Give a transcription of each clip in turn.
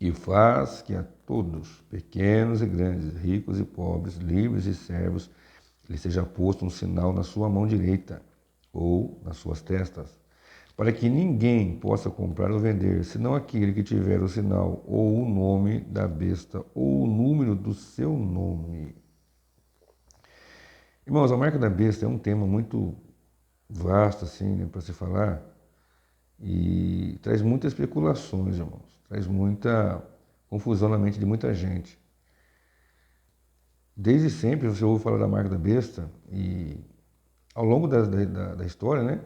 e faz que a todos, pequenos e grandes, ricos e pobres, livres e servos, lhe seja posto um sinal na sua mão direita ou nas suas testas, para que ninguém possa comprar ou vender, senão aquele que tiver o sinal ou o nome da besta ou o número do seu nome. Irmãos, a marca da besta é um tema muito vasto assim, né, para se falar, e traz muitas especulações, irmãos, traz muita confusão na mente de muita gente. Desde sempre você ouve falar da marca da besta e ao longo da história, né,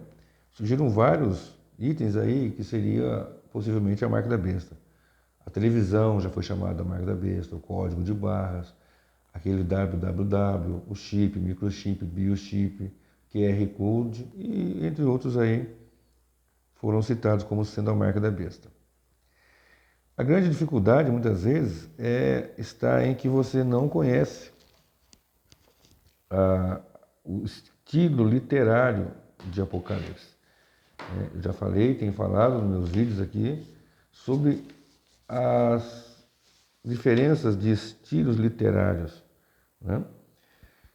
surgiram vários itens aí que seria possivelmente a marca da besta. A televisão já foi chamada a marca da besta, o código de barras, aquele www, o chip, microchip, biochip, QR Code e entre outros aí foram citados como sendo a marca da besta. A grande dificuldade muitas vezes está em que você não conhece o estilo literário de Apocalipse. Eu já falei, tenho falado nos meus vídeos aqui sobre as diferenças de estilos literários, né?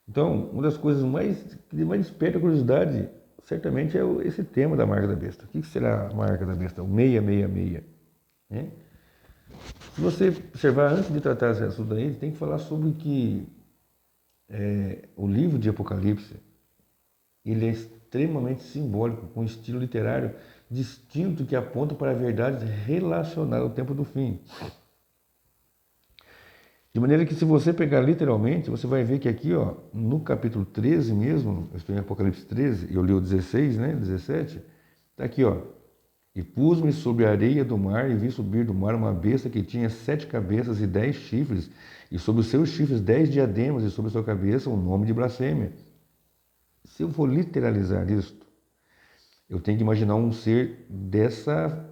Então, uma das coisas que mais desperta a curiosidade, certamente, é esse tema da marca da besta. O que será a marca da besta? O 666. Né? Se você observar, antes de tratar esse assunto aí, tem que falar sobre que o livro de Apocalipse ele é extremamente simbólico, com um estilo literário distinto que aponta para verdades relacionadas ao tempo do fim. De maneira que se você pegar literalmente, você vai ver que aqui, ó, no capítulo 13 mesmo, eu estou em Apocalipse 13, eu li o 16, né, 17, está aqui, ó. E pus-me sobre a areia do mar e vi subir do mar uma besta que tinha 7 cabeças e 10 chifres, e sobre os seus chifres 10 diademas, e sobre a sua cabeça um nome de blasfêmia. Se eu for literalizar isto, eu tenho que imaginar um ser dessa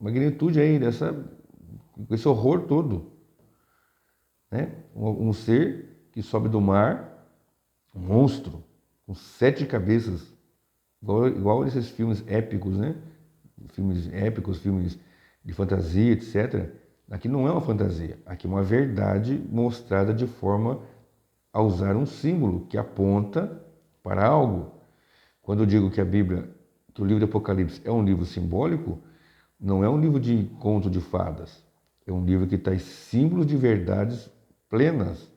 magnitude aí, esse horror todo. Né? Um ser que sobe do mar, um monstro, com 7 cabeças, igual esses filmes épicos, né? Filmes épicos, filmes de fantasia, etc. Aqui não é uma fantasia, aqui é uma verdade mostrada de forma a usar um símbolo que aponta para algo. Quando eu digo que a Bíblia, que o livro de Apocalipse é um livro simbólico, não é um livro de conto de fadas, é um livro que traz símbolos de verdades plenas.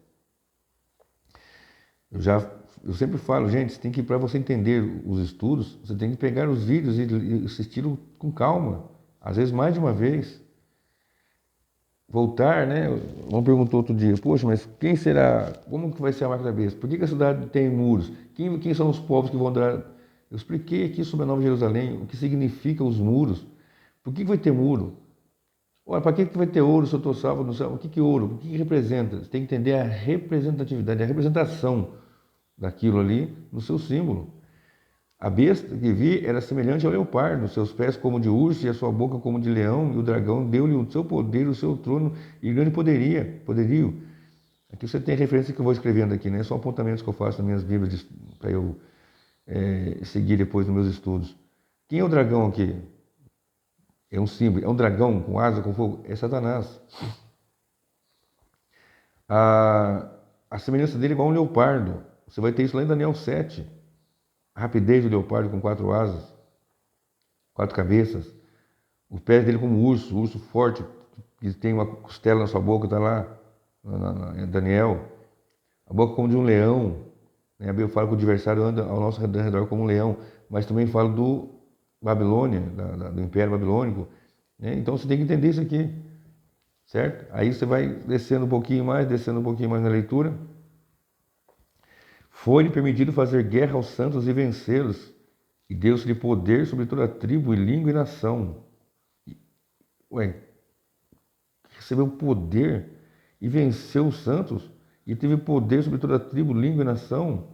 Eu sempre falo, gente, para você entender os estudos, você tem que pegar os vídeos e assistir com calma, às vezes mais de uma vez. Voltar, né? Um perguntou outro dia, poxa, mas quem será, como que vai ser a marca da besta? Por que a cidade tem muros? Quem são os povos que vão andar? Eu expliquei aqui sobre a Nova Jerusalém, o que significa os muros. Por que vai ter muro? Olha, para que vai ter ouro se eu estou salvo no céu? O que é ouro? O que representa? Você tem que entender a representatividade, a representação daquilo ali no seu símbolo. A besta que vi era semelhante ao leopardo, seus pés como de urso e a sua boca como de leão, e o dragão deu-lhe o seu poder, o seu trono e grande poderio. Aqui você tem a referência que eu vou escrevendo aqui, né? São apontamentos que eu faço nas minhas Bíblias para eu seguir depois nos meus estudos. Quem é o dragão aqui? É um símbolo, é um dragão com asa, com fogo, é Satanás. A semelhança dele é igual a um leopardo. Você vai ter isso lá em Daniel 7. A rapidez do leopardo com 4 asas, 4 cabeças. Os pés dele como um urso forte, que tem uma costela na sua boca, está lá, em Daniel. A boca como de um leão. Né? A Bíblia fala que o adversário anda ao nosso redor como um leão, mas também fala do Babilônia, do Império Babilônico. Né? Então você tem que entender isso aqui, certo? Aí você vai descendo um pouquinho mais na leitura. Foi-lhe permitido fazer guerra aos santos e vencê-los, e deu-se-lhe poder sobre toda tribo e língua e nação. Recebeu poder e venceu os santos, e teve poder sobre toda tribo, língua e nação,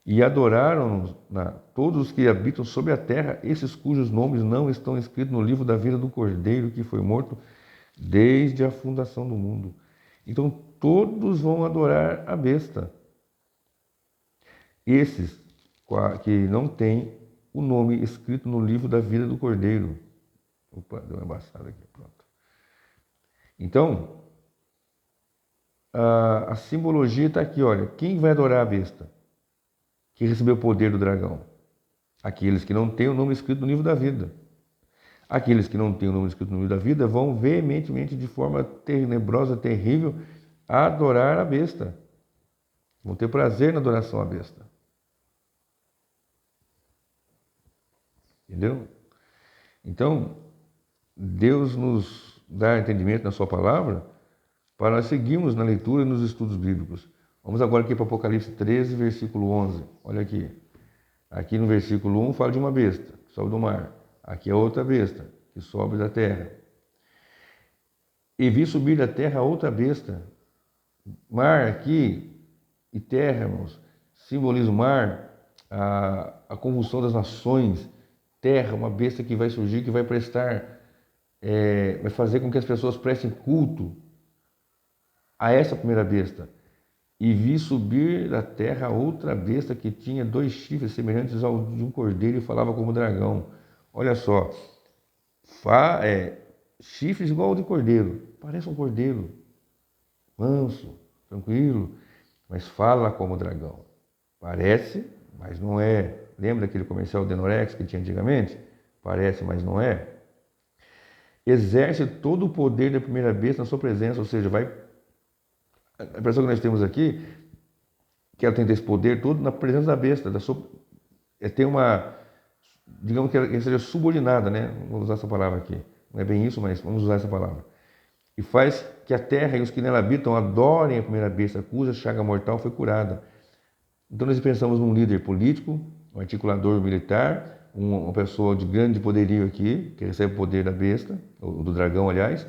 e adoraram todos os que habitam sobre a terra, esses cujos nomes não estão escritos no livro da vida do Cordeiro, que foi morto desde a fundação do mundo. Então todos vão adorar a besta. Esses que não têm o nome escrito no livro da vida do Cordeiro. Opa, deu uma embaçada aqui, pronto. Então, a simbologia está aqui, olha, quem vai adorar a besta? Que recebeu o poder do dragão? Aqueles que não têm o nome escrito no livro da vida. Aqueles que não têm o nome escrito no livro da vida vão veementemente, de forma tenebrosa, terrível, adorar a besta. Vão ter prazer na adoração à besta. Entendeu? Então, Deus nos dá entendimento na sua palavra para nós seguirmos na leitura e nos estudos bíblicos. Vamos agora aqui para Apocalipse 13, versículo 11. Olha aqui. Aqui no versículo 1 fala de uma besta que sobe do mar. Aqui é outra besta que sobe da terra. E vi subir da terra outra besta. Mar aqui e terra, irmãos, simboliza o mar, a convulsão das nações. Terra, uma besta que vai surgir, que vai prestar, vai fazer com que as pessoas prestem culto a essa primeira besta. E vi subir da terra outra besta que tinha 2 chifres semelhantes ao de um cordeiro e falava como dragão. Olha só, chifres igual ao de cordeiro, parece um cordeiro, manso, tranquilo, mas fala como dragão. Parece, mas não é. Lembra aquele comercial Denorex que tinha antigamente? Parece, mas não é. Exerce todo o poder da primeira besta na sua presença, ou seja, a impressão que nós temos aqui, que ela tem esse poder todo na presença da besta, tem uma, digamos que ela seja subordinada, né? Vamos usar essa palavra aqui. Não é bem isso, mas vamos usar essa palavra. E faz que a terra e os que nela habitam adorem a primeira besta, cuja chaga mortal foi curada. Então nós pensamos num líder político, um articulador militar, uma pessoa de grande poderio aqui, que recebe o poder da besta, ou do dragão, aliás,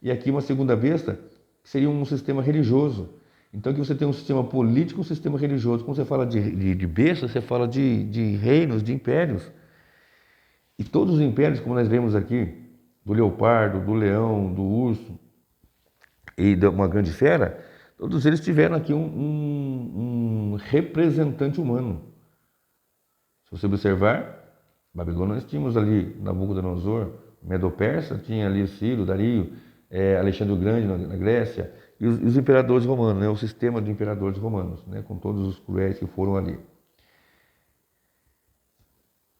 e aqui uma segunda besta, que seria um sistema religioso. Então aqui você tem um sistema político e um sistema religioso. Quando você fala de besta, você fala de reinos, de impérios. E todos os impérios, como nós vemos aqui, do leopardo, do leão, do urso e de uma grande fera, todos eles tiveram aqui um representante humano. Se você observar, Babilônia, nós tínhamos ali Nabucodonosor, Medo-Persa, tinha ali Ciro, Dario, Alexandre o Grande na Grécia, e os imperadores romanos, né, o sistema de imperadores romanos, né, com todos os cruéis que foram ali.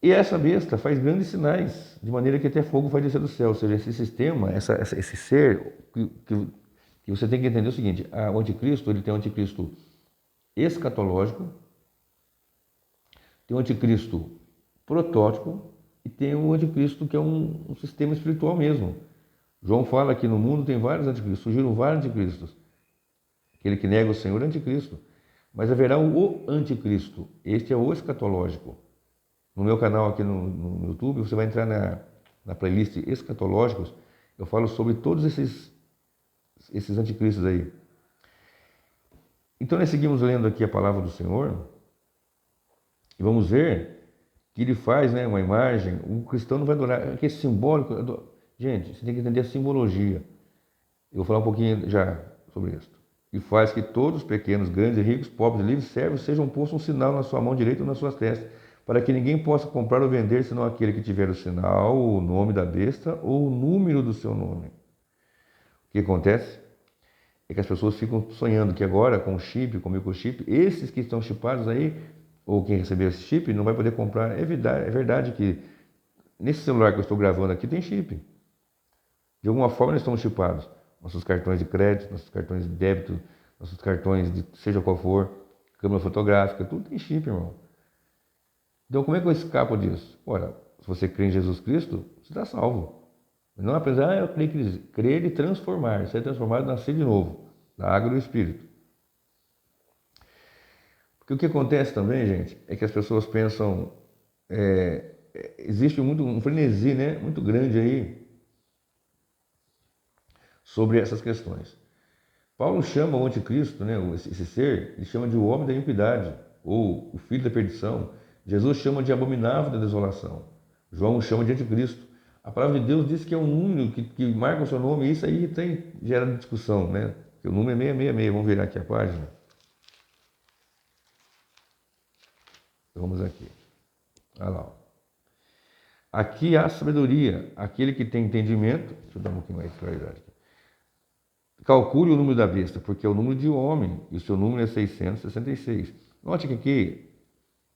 E essa besta faz grandes sinais, de maneira que até fogo vai descer do céu. Ou seja, esse sistema, esse ser, que você tem que entender o seguinte: o anticristo, ele tem um anticristo escatológico, tem um anticristo protótipo e tem um anticristo que é um sistema espiritual mesmo. João fala que no mundo tem vários anticristos, surgiram vários anticristos. Aquele que nega o Senhor é anticristo. Mas haverá o anticristo, este é o escatológico. No meu canal aqui no YouTube, você vai entrar na playlist escatológicos, eu falo sobre todos esses anticristos aí. Então nós seguimos lendo aqui a palavra do Senhor e vamos ver que ele faz, né, uma imagem. O cristão não vai adorar, que é simbólico. Gente, você tem que entender a simbologia. Eu vou falar um pouquinho já sobre isso. E faz que todos, pequenos, grandes, ricos, pobres, livres, servos, sejam postos um sinal na sua mão direita ou nas suas testas, para que ninguém possa comprar ou vender, senão aquele que tiver o sinal, o nome da besta ou o número do seu nome. O que acontece é que as pessoas ficam sonhando que agora, com o chip, com o microchip, esses que estão chipados aí, ou quem recebeu esse chip, não vai poder comprar. É verdade que nesse celular que eu estou gravando aqui tem chip. De alguma forma nós estamos chipados. Nossos cartões de crédito, nossos cartões de débito, nossos cartões de seja qual for, câmera fotográfica, tudo tem chip, irmão. Então como é que eu escapo disso? Ora, se você crê em Jesus Cristo, você está salvo. Não apenas, eu creio que crer e transformar, ser transformado, nascer de novo, da água e do Espírito. Porque o que acontece também, gente, é que as pessoas pensam, existe um frenesi, né, muito grande aí sobre essas questões. Paulo chama o anticristo, né, esse ser, ele chama de o homem da iniquidade, ou o filho da perdição. Jesus chama de abominável da desolação. João chama de anticristo. A palavra de Deus diz que é um número que marca o seu nome, e isso aí gera discussão, né? Porque o número é 666. Vamos virar aqui a página. Vamos aqui. Olha lá. Aqui há sabedoria, aquele que tem entendimento. Deixa eu dar um pouquinho mais de claridade aqui. calcule o número da besta, porque é o número de homem, e o seu número é 666. Note que aqui,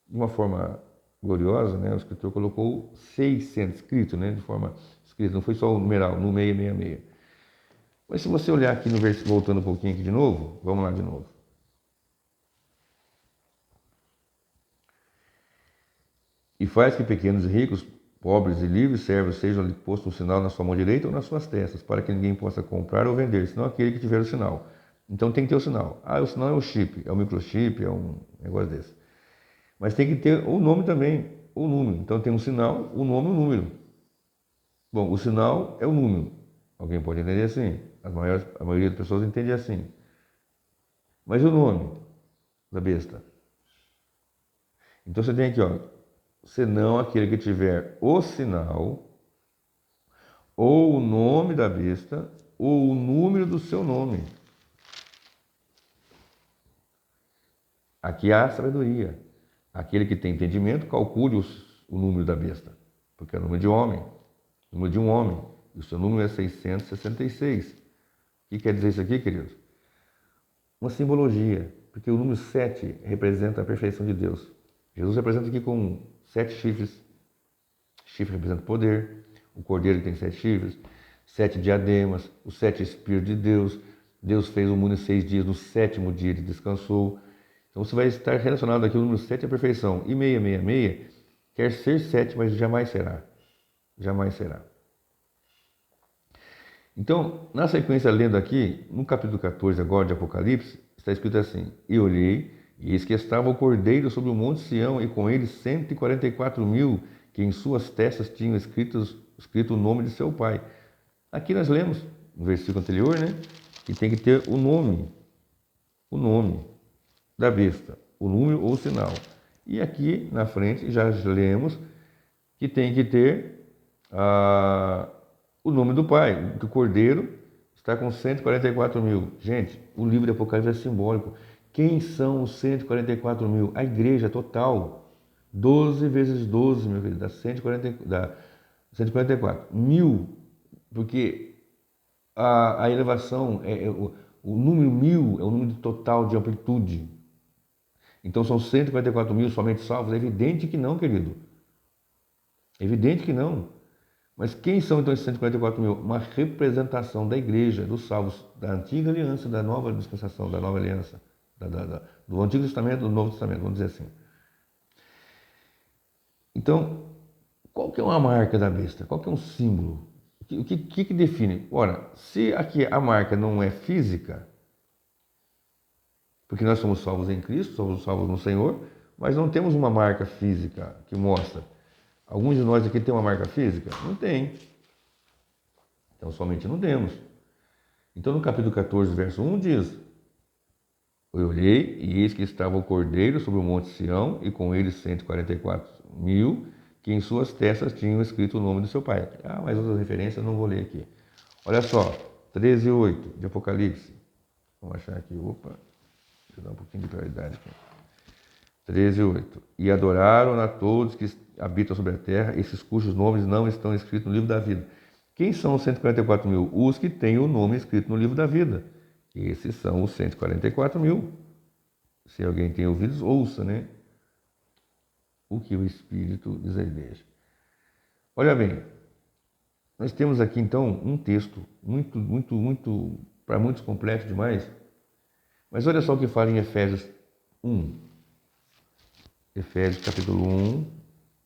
de uma forma gloriosa, né, o escritor colocou 600 escrito, né, de forma escrita, não foi só o numeral, no 666. Mas se você olhar aqui no versículo, voltando um pouquinho aqui de novo, vamos lá de novo. E faz que pequenos e ricos, pobres e livres servos sejam ali posto um sinal na sua mão direita ou nas suas testas, para que ninguém possa comprar ou vender, senão aquele que tiver o sinal. Então tem que ter o sinal. Ah, o sinal é o chip, é o microchip, é um negócio desse. Mas tem que ter o nome também, o número. Então tem um sinal, o nome e o número. Bom, o sinal é o número. Alguém pode entender assim. A maioria das pessoas entende assim. Mas e o nome da besta? Então você tem aqui, ó, senão aquele que tiver o sinal, ou o nome da besta, ou o número do seu nome. Aqui há sabedoria. Aquele que tem entendimento, calcule o número da besta, porque é o número de homem, o número de um homem, e o seu número é 666. O que quer dizer isso aqui, queridos? Uma simbologia, porque o número 7 representa a perfeição de Deus. Jesus representa aqui com 7 chifres. Chifre representa poder, o cordeiro tem 7 chifres, 7 diademas, os 7 Espíritos de Deus. Deus fez o mundo em 6 dias, no 7º dia ele descansou. Então você vai estar relacionado aqui, o número 7 é a perfeição. E 666 quer ser 7, mas jamais será. Jamais será. Então, na sequência, lendo aqui, no capítulo 14 agora de Apocalipse, está escrito assim: E olhei, e eis que estava o Cordeiro sobre o monte Sião, e com ele 144.000, que em suas testas tinham escrito o nome de seu pai. Aqui nós lemos, no versículo anterior, né, que tem que ter o nome da besta, o número ou o sinal. E aqui na frente já lemos que tem que ter o nome do pai, que o cordeiro está com 144.000. Gente, o livro de Apocalipse é simbólico. Quem são os 144.000? A igreja total. 12 vezes 12, meu querido, dá 144. 1.000, porque a elevação, o número 1.000 é o número total de amplitude. Então são 144.000 somente salvos? É evidente que não, querido. É evidente que não. Mas quem são então esses 144.000? Uma representação da igreja, dos salvos, da antiga aliança, da nova dispensação, da nova aliança, do Antigo Testamento, do Novo Testamento, vamos dizer assim. Então, qual que é uma marca da besta? Qual que é um símbolo? O que define? Ora, se aqui a marca não é física, porque nós somos salvos em Cristo, somos salvos no Senhor, mas não temos uma marca física que mostra. Alguns de nós aqui tem uma marca física? Não tem. Então, somente não temos. Então, no capítulo 14, verso 1 diz: Eu olhei, e eis que estava o Cordeiro sobre o monte Sião, e com ele 144.000, que em suas testas tinham escrito o nome do seu pai. Mas outras referências eu não vou ler aqui. Olha só, 13:8 de Apocalipse. Vamos achar aqui, deixa eu dar um pouquinho de claridade aqui. 13:8. E adoraram a todos que habitam sobre a terra, esses cujos nomes não estão escritos no livro da vida. Quem são os 144.000? Os que têm o nome escrito no livro da vida. Esses são os 144.000. Se alguém tem ouvidos, ouça, né? O que o Espírito diz à igreja. Olha bem, nós temos aqui então um texto muito, para muitos complexo demais. Mas olha só o que fala em Efésios 1. Efésios capítulo 1,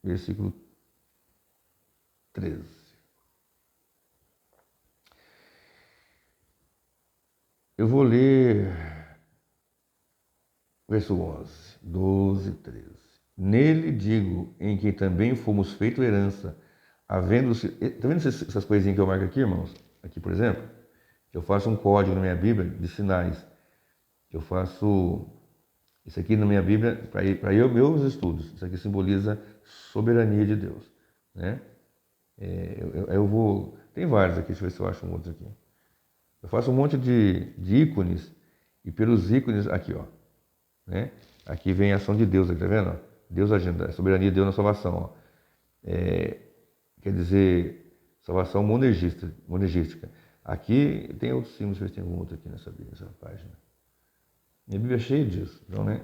versículo 13. Eu vou ler verso 11, 12, 13. Nele digo, em quem também fomos feito herança, havendo-se... Está vendo essas coisinhas que eu marco aqui, irmãos? Aqui, por exemplo, eu faço um código na minha Bíblia de sinais. Eu faço isso aqui na minha Bíblia para meus estudos. Isso aqui simboliza soberania de Deus, né? Eu vou... Tem vários aqui, deixa eu ver se eu acho um outro aqui. Eu faço um monte de ícones, e pelos ícones, aqui, ó, né? Aqui vem a ação de Deus, tá vendo? Deus agindo, a soberania de Deus na salvação, ó. Quer dizer, salvação monergística. Aqui tem outros símbolos, se tem algum outro aqui nessa página. Minha Bíblia é cheia disso, então, né?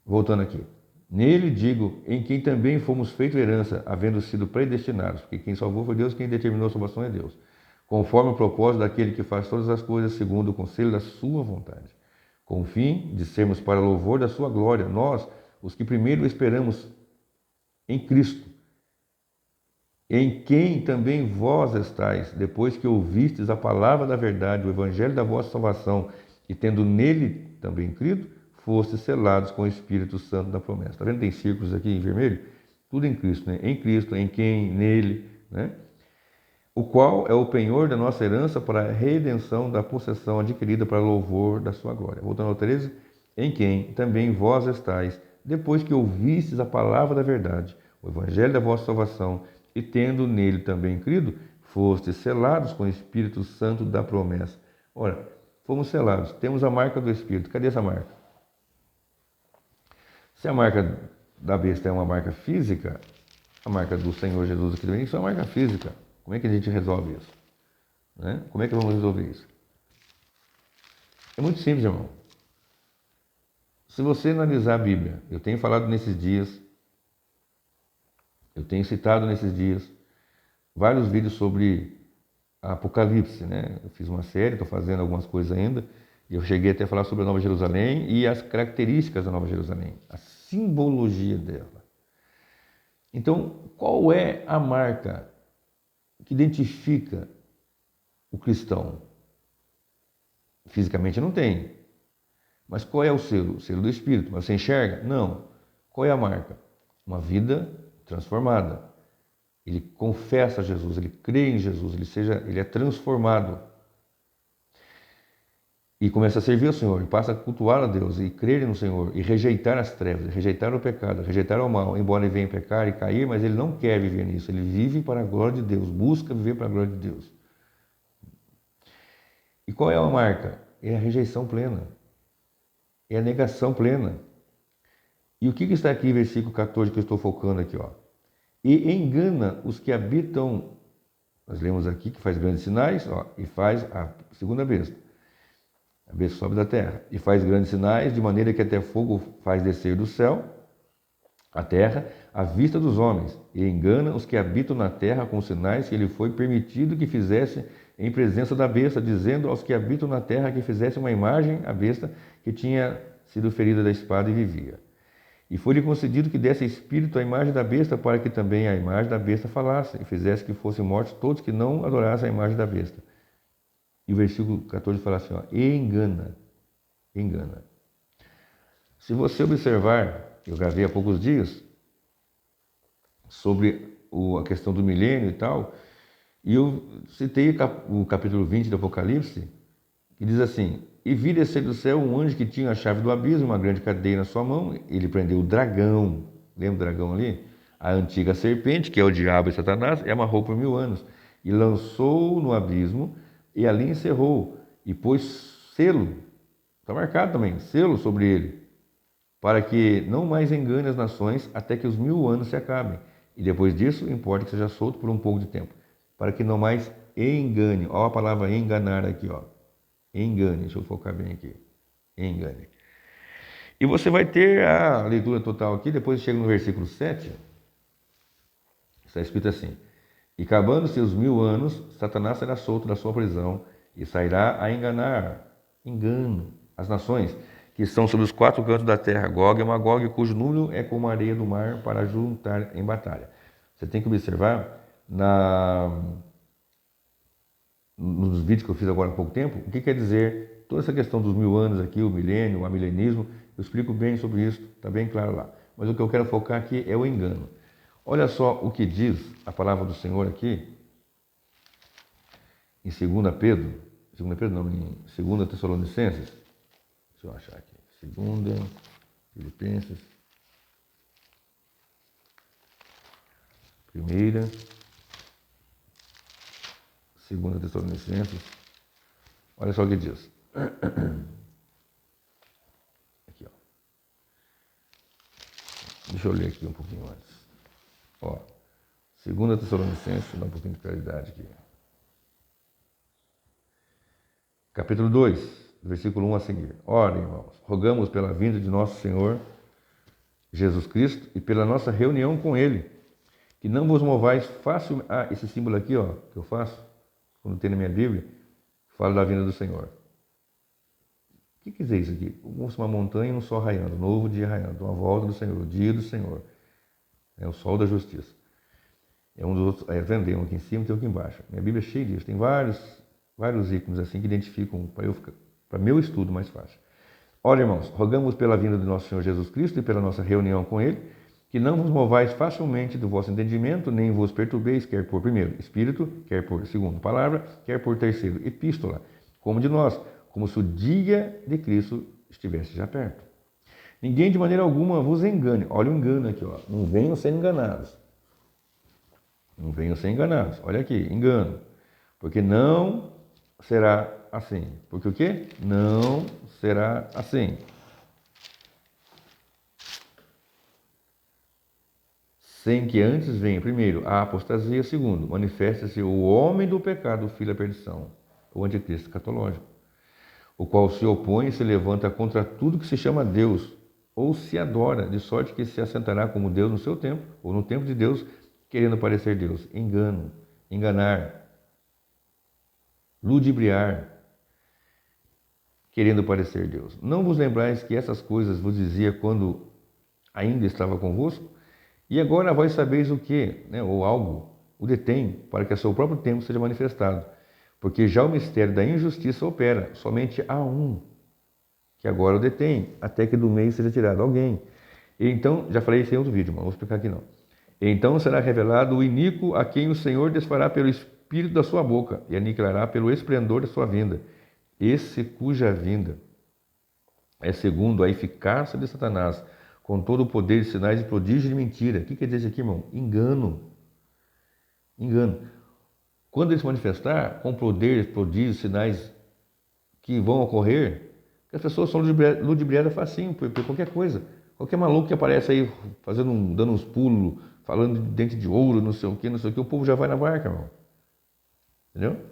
Voltando aqui. Nele digo, em quem também fomos feito herança, havendo sido predestinados, porque quem salvou foi Deus, quem determinou a salvação é Deus, conforme o propósito daquele que faz todas as coisas segundo o conselho da sua vontade, com o fim de sermos para louvor da sua glória, nós, os que primeiro esperamos em Cristo, em quem também vós estáis, depois que ouvistes a palavra da verdade, o evangelho da vossa salvação, e tendo nele também crido, fostes selados com o Espírito Santo da promessa. Está vendo? Tem círculos aqui em vermelho? Tudo em Cristo, né? Em Cristo, em quem, nele, né? O qual é o penhor da nossa herança para a redenção da possessão adquirida para louvor da sua glória. Voltando ao 13, em quem também vós estáis, depois que ouvistes a palavra da verdade, o evangelho da vossa salvação, e tendo nele também crido, fostes selados com o Espírito Santo da promessa. Ora, fomos selados, temos a marca do Espírito. Cadê essa marca? Se a marca da besta é uma marca física, a marca do Senhor Jesus aqui também, isso é uma marca física. Como é que a gente resolve isso? Né? Como é que vamos resolver isso? É muito simples, irmão. Se você analisar a Bíblia, eu tenho falado nesses dias, eu tenho citado nesses dias vários vídeos sobre Apocalipse, né? Eu fiz uma série, estou fazendo algumas coisas ainda, e eu cheguei até a falar sobre a Nova Jerusalém e as características da Nova Jerusalém, a simbologia dela. Então, qual é a marca que identifica o cristão? Fisicamente não tem. Mas qual é o selo? O selo do Espírito. Mas você enxerga? Não. Qual é a marca? Uma vida transformada. Ele confessa Jesus, ele crê em Jesus, ele é transformado. E começa a servir ao Senhor, e passa a cultuar a Deus, e crer no Senhor, e rejeitar as trevas, rejeitar o pecado, rejeitar o mal, embora ele venha pecar e cair, mas ele não quer viver nisso, ele vive para a glória de Deus, busca viver para a glória de Deus. E qual é a marca? É a rejeição plena, é a negação plena. E o que está aqui em versículo 14 que eu estou focando aqui, ó? E engana os que habitam, nós lemos aqui que faz grandes sinais, ó, e faz a segunda besta. A besta sobe da terra e faz grandes sinais, de maneira que até fogo faz descer do céu a terra à vista dos homens, e engana os que habitam na terra com sinais que lhe foi permitido que fizesse em presença da besta, dizendo aos que habitam na terra que fizesse uma imagem à besta que tinha sido ferida da espada e vivia. E foi-lhe concedido que desse espírito à imagem da besta, para que também a imagem da besta falasse, e fizesse que fossem mortos todos que não adorassem a imagem da besta. E o versículo 14 fala assim, ó, e engana, engana. Se você observar, eu gravei há poucos dias sobre a questão do milênio e tal, e eu citei o capítulo 20 do Apocalipse, que diz assim, e vi descer do céu um anjo que tinha a chave do abismo, uma grande cadeia na sua mão, ele prendeu o dragão, lembra o dragão ali? A antiga serpente, que é o diabo e Satanás, e amarrou por 1000 anos, e lançou no abismo, e ali encerrou, e pôs selo, está marcado também, selo sobre ele, para que não mais engane as nações até que os 1000 anos se acabem. E depois disso, importa que seja solto por um pouco de tempo, para que não mais engane. Olha a palavra enganar aqui, ó. Engane, deixa eu focar bem aqui. Engane. E você vai ter a leitura total aqui, depois chega no versículo 7, está escrito assim, e acabando-se os 1000 anos, Satanás será solto da sua prisão e sairá a enganar, engano, as nações que estão sobre os 4 cantos da terra, Gog e Magog, cujo número é como a areia do mar, para juntar em batalha. Você tem que observar nos vídeos que eu fiz agora há pouco tempo, o que quer dizer toda essa questão dos 1000 anos aqui, o milênio, o amilenismo, eu explico bem sobre isso, está bem claro lá. Mas o que eu quero focar aqui é o engano. Olha só o que diz a palavra do Senhor aqui, em 2 Pedro, não, em 2 Tessalonicenses, deixa eu achar aqui, 2 Filipenses, 1ª, 2 Tessalonicenses, olha só o que diz. Aqui, ó. Deixa eu ler aqui um pouquinho antes. Ó, 2 Tessalonicenses, deixa eu dar um pouquinho de claridade aqui. Capítulo 2, versículo 1 a seguir. Ora, irmãos, rogamos pela vinda de nosso Senhor Jesus Cristo e pela nossa reunião com Ele, que não vos movais fácil... Ah, esse símbolo aqui, ó, que eu faço, quando tem na minha Bíblia, fala da vinda do Senhor. O que quer dizer isso aqui? Como uma montanha e um sol raiando, novo dia raiando, uma volta do Senhor, o dia do Senhor. É o sol da justiça. É um dos outros, tem um aqui em cima e tem um aqui embaixo. Minha Bíblia é cheia disso, tem vários ícones assim que identificam para meu estudo mais fácil. Ora, irmãos, rogamos pela vinda do nosso Senhor Jesus Cristo e pela nossa reunião com Ele, que não vos movais facilmente do vosso entendimento, nem vos perturbeis, quer por primeiro Espírito, quer por segundo palavra, quer por terceiro Epístola, como de nós, como se o dia de Cristo estivesse já perto. Ninguém de maneira alguma vos engane. Olha o engano aqui, ó. Não venham ser enganados. Não venham ser enganados. Olha aqui, engano. Porque não será assim. Porque o quê? Não será assim. Sem que antes venha, primeiro, a apostasia, segundo, manifesta-se o homem do pecado, o filho da perdição, o anticristo escatológico, o qual se opõe e se levanta contra tudo que se chama Deus, ou se adora, de sorte que se assentará como Deus no seu tempo, ou no tempo de Deus, querendo parecer Deus. Engano, enganar, ludibriar, querendo parecer Deus. Não vos lembrais que essas coisas vos dizia quando ainda estava convosco? E agora vós sabeis o que, né, ou algo, o detém, para que a seu próprio tempo seja manifestado. Porque já o mistério da injustiça opera, somente há um, que agora o detém, até que do meio seja tirado alguém. E então, já falei isso em outro vídeo, mas não vou explicar aqui não. E então será revelado o iníquo a quem o Senhor desfará pelo espírito da sua boca e aniquilará pelo esplendor da sua vinda. Esse cuja vinda é segundo a eficácia de Satanás, com todo o poder de sinais e prodígios de mentira. O que quer dizer isso aqui, irmão? Engano. Engano. Quando ele se manifestar com poder, prodígios, sinais que vão ocorrer, as pessoas são ludibriadas facinho por qualquer coisa. Qualquer maluco que aparece aí dando uns pulos, falando de dente de ouro, não sei o que, o povo já vai na barca, irmão. Entendeu?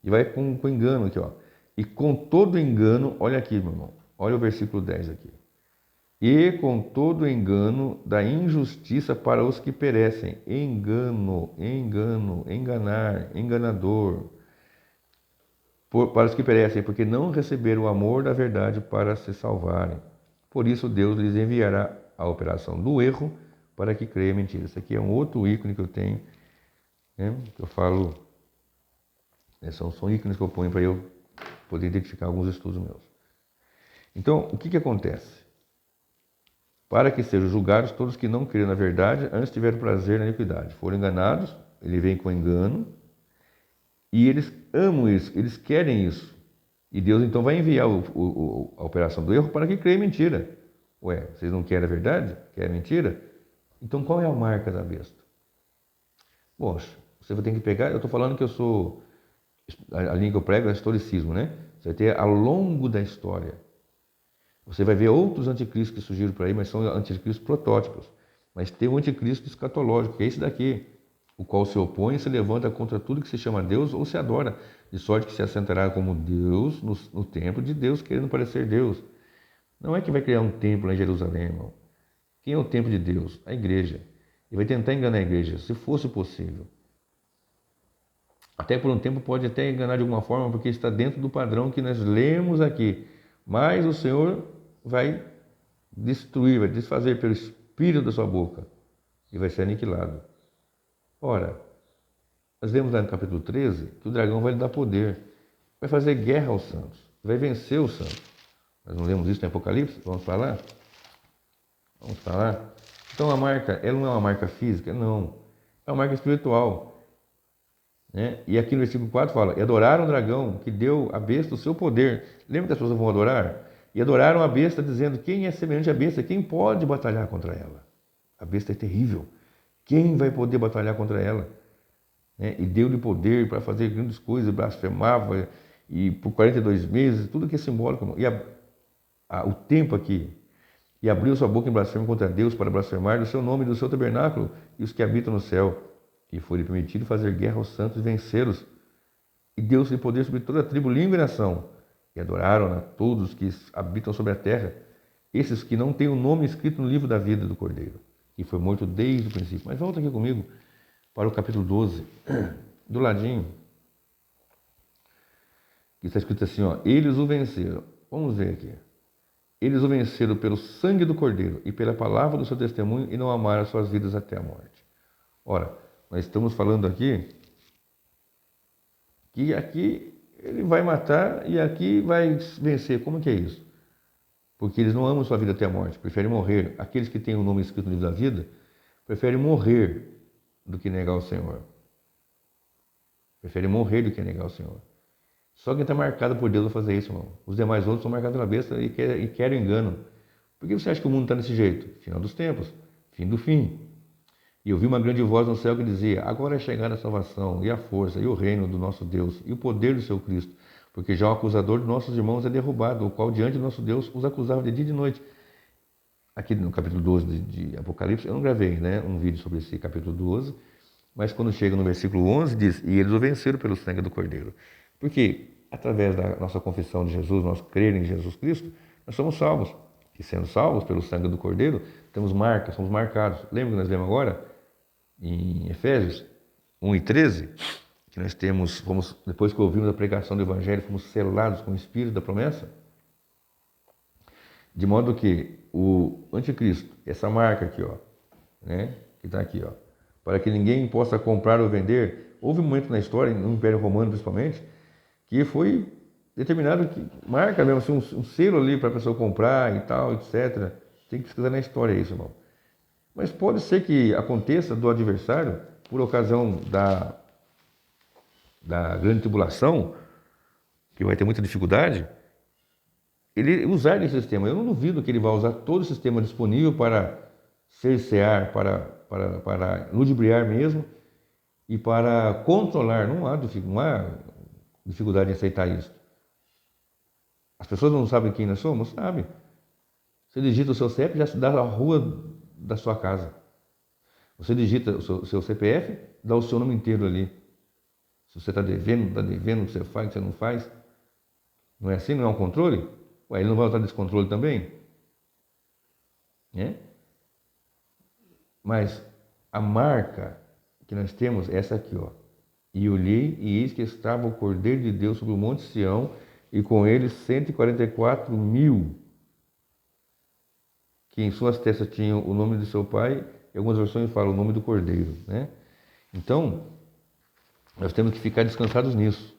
E vai com engano aqui, ó. E com todo engano, olha aqui, meu irmão. Olha o versículo 10 aqui. E com todo engano da injustiça para os que perecem. Engano, enganar, enganador. Para os que perecem, porque não receberam o amor da verdade para se salvarem. Por isso Deus lhes enviará a operação do erro para que creia mentira. Isso aqui é um outro ícone que eu tenho, né, que eu falo, né, são ícones que eu ponho para eu poder identificar alguns estudos meus. Então, o que acontece? Para que sejam julgados todos que não creram na verdade, antes tiveram prazer na iniquidade. Foram enganados, ele vem com engano, e eles amam isso, eles querem isso. E Deus então vai enviar a operação do erro para que creia mentira. Ué, vocês não querem a verdade? Querem mentira? Então qual é a marca da besta? Poxa, você vai ter que pegar, eu estou falando que eu sou, a linha que eu prego é historicismo, né? Você vai ter ao longo da história. Você vai ver outros anticristos que surgiram por aí, mas são anticristos protótipos. Mas tem o anticristo escatológico, que é esse daqui, o qual se opõe e se levanta contra tudo que se chama Deus ou se adora, de sorte que se assentará como Deus no templo de Deus, querendo parecer Deus. Não é que vai criar um templo lá em Jerusalém, irmão. Quem é o templo de Deus? A igreja. E vai tentar enganar a igreja, se fosse possível. Até por um tempo pode até enganar de alguma forma, porque está dentro do padrão que nós lemos aqui. Mas o Senhor vai destruir, vai desfazer pelo espírito da sua boca e vai ser aniquilado. Ora, nós vemos lá no capítulo 13 que o dragão vai lhe dar poder, vai fazer guerra aos santos, vai vencer os santos. Nós não lemos isso no Apocalipse? Vamos para lá? Vamos para lá? Então a marca, ela não é uma marca física? Não. É uma marca espiritual. Né? E aqui no versículo 4 fala, e adoraram o dragão que deu à besta o seu poder. Lembra que as pessoas vão adorar? E adoraram a besta dizendo, quem é semelhante à besta? Quem pode batalhar contra ela? A besta é terrível. Quem vai poder batalhar contra ela? Né? E deu-lhe poder para fazer grandes coisas, blasfemava, e por 42 meses, tudo que é simbólico. E o tempo aqui, e abriu sua boca em blasfêmia contra Deus para blasfemar do seu nome e do seu tabernáculo e os que habitam no céu. E foi-lhe permitido fazer guerra aos santos e vencê-los. e deu-lhe poder sobre toda a tribo, língua e nação. E adoraram a todos que habitam sobre a terra, esses que não têm o nome escrito no livro da vida do Cordeiro, que foi morto desde o princípio. Mas volta aqui comigo para o capítulo 12, do ladinho, que está escrito assim, ó, eles o venceram. Vamos ver aqui. Eles o venceram pelo sangue do Cordeiro e pela palavra do seu testemunho e não amaram as suas vidas até a morte. Ora, nós estamos falando aqui que aqui ele vai matar e aqui vai vencer. Como que é isso? Porque eles não amam sua vida até a morte, preferem morrer. Aqueles que têm o nome escrito no livro da vida, preferem morrer do que negar o Senhor. Preferem morrer do que negar o Senhor. Só quem está marcado por Deus vai fazer isso, irmão. Os demais outros são marcados pela besta e querem o engano. Por que você acha que o mundo está desse jeito? Final dos tempos, fim do fim. E eu vi uma grande voz no céu que dizia, agora é chegada a salvação, e a força, e o reino do nosso Deus, e o poder do seu Cristo, porque já o acusador de nossos irmãos é derrubado, o qual diante do nosso Deus os acusava de dia e de noite. Aqui no capítulo 12 de Apocalipse, eu não gravei um vídeo sobre esse capítulo 12, mas quando chega no versículo 11, diz, e eles o venceram pelo sangue do Cordeiro. Porque, através da nossa confissão de Jesus, nós crer em Jesus Cristo, nós somos salvos. E sendo salvos pelo sangue do Cordeiro, temos marcas, somos marcados. Lembra que nós lemos agora? Em Efésios 1 e 13, que nós fomos, depois que ouvimos a pregação do Evangelho, fomos selados com o Espírito da promessa. De modo que o anticristo, essa marca aqui, ó, né, que está aqui, ó, para que ninguém possa comprar ou vender, houve um momento na história, no Império Romano principalmente, que foi determinado que marca mesmo, assim, um selo ali para a pessoa comprar e tal, etc. Tem que pesquisar na história isso, irmão. Mas pode ser que aconteça do adversário, por ocasião da grande tribulação, que vai ter muita dificuldade, ele usar esse sistema. Eu não duvido que ele vai usar todo o sistema disponível para cercear, para ludibriar mesmo, e para controlar. Não há dificuldade em aceitar isso. As pessoas não sabem quem nós somos? Sabem. Você digita o seu CEP, já dá a rua da sua casa. Você digita o seu CPF, dá o seu nome inteiro ali. Se você está devendo, não está devendo, o que você faz, o que você não faz. Não é assim? Não é um controle? Ué, ele não vai usar desse controle também? Mas a marca que nós temos é essa aqui, ó. E olhei, e eis que estava o Cordeiro de Deus sobre o monte Sião, e com ele 144.000, que em suas testas tinham o nome de seu pai, e algumas versões falam o nome do Cordeiro, né? Então, nós temos que ficar descansados nisso.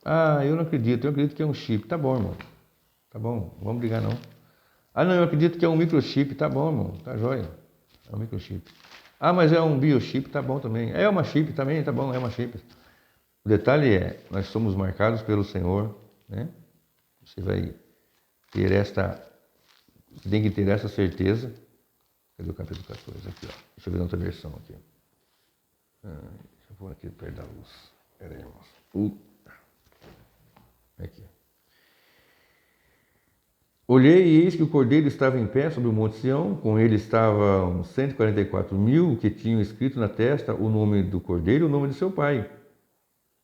Ah, eu não acredito, eu acredito que é um chip. Tá bom, irmão. Tá bom, não vamos brigar não. Ah, não, eu acredito que é um microchip. Tá bom, irmão, tá jóia. É um microchip. Ah, mas é um biochip, tá bom também. É uma chip também, tá bom, é uma chip. O detalhe é, nós somos marcados pelo Senhor, né? Você vai ter você tem que ter essa certeza. Cadê o capítulo 14? Aqui, ó. Deixa eu ver na outra versão aqui. Deixa eu pôr aqui perto da luz. Pera aí, irmãos. Aqui. Olhei e eis que o Cordeiro estava em pé sobre o Monte Sião, com ele estavam 144.000 que tinham escrito na testa o nome do Cordeiro e o nome de seu pai.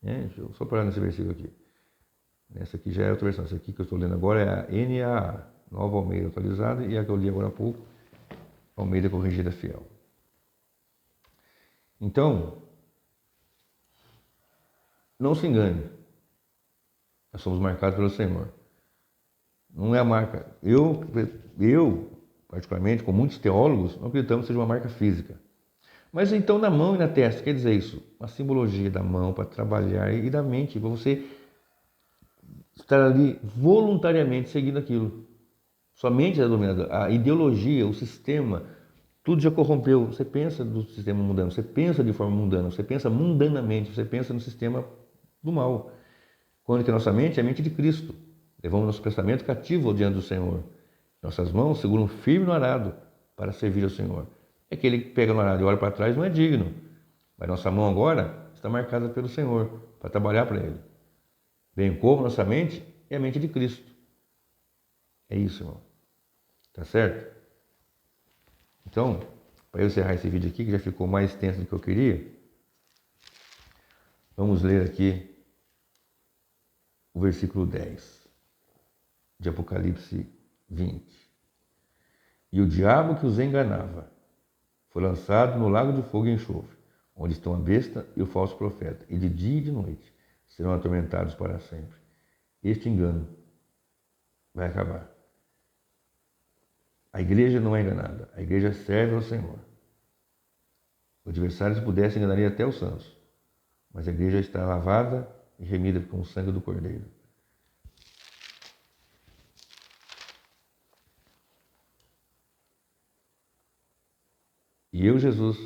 Deixa eu só parar nesse versículo aqui. Essa aqui já é outra versão. Essa aqui que eu estou lendo agora é a NAA, Nova Almeida Atualizada, e a que eu li agora há pouco, Almeida Corrigida Fiel. Então, não se engane. Nós somos marcados pelo Senhor. Não é a marca. Eu, particularmente, com muitos teólogos, não acreditamos que seja uma marca física. Mas então na mão e na testa, quer dizer isso? Uma simbologia da mão para trabalhar e da mente, para você estar ali voluntariamente seguindo aquilo. Sua mente é dominada. A ideologia, o sistema, tudo já corrompeu. Você pensa do sistema mundano, você pensa de forma mundana, você pensa mundanamente, você pensa no sistema do mal. Quando que a nossa mente é a mente de Cristo. Levamos nosso pensamento cativo diante do Senhor. Nossas mãos seguram firme no arado para servir ao Senhor. É que ele pega no arado e olha para trás, não é digno. Mas nossa mão agora está marcada pelo Senhor, para trabalhar para Ele. Bem como nossa mente é a mente de Cristo. É isso, irmão. Tá certo? Então, para eu encerrar esse vídeo aqui, que já ficou mais extenso do que eu queria, Vamos ler aqui o versículo 10 de Apocalipse 20. E o diabo que os enganava foi lançado no lago de fogo e enxofre, onde estão a besta e o falso profeta, e de dia e de noite serão atormentados para sempre. Este engano vai acabar. A igreja não é enganada, a igreja serve ao Senhor. O adversário, se pudesse, enganaria até os santos, mas a igreja está lavada e remida com o sangue do Cordeiro. E eu, Jesus,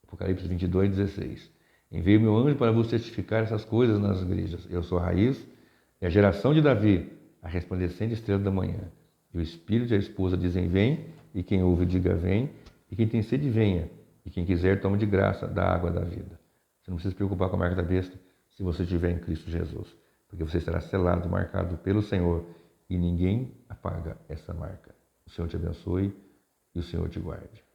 Apocalipse 22, 16, enviei meu anjo para vos testificar essas coisas nas igrejas. Eu sou a raiz e a geração de Davi, a resplandecente estrela da manhã. E o Espírito e a esposa dizem, vem, e quem ouve diga, vem, e quem tem sede, venha, e quem quiser, tome de graça da água da vida. Você não precisa se preocupar com a marca da besta se você estiver em Cristo Jesus, porque você estará selado, marcado pelo Senhor, e ninguém apaga essa marca. O Senhor te abençoe e o Senhor te guarde.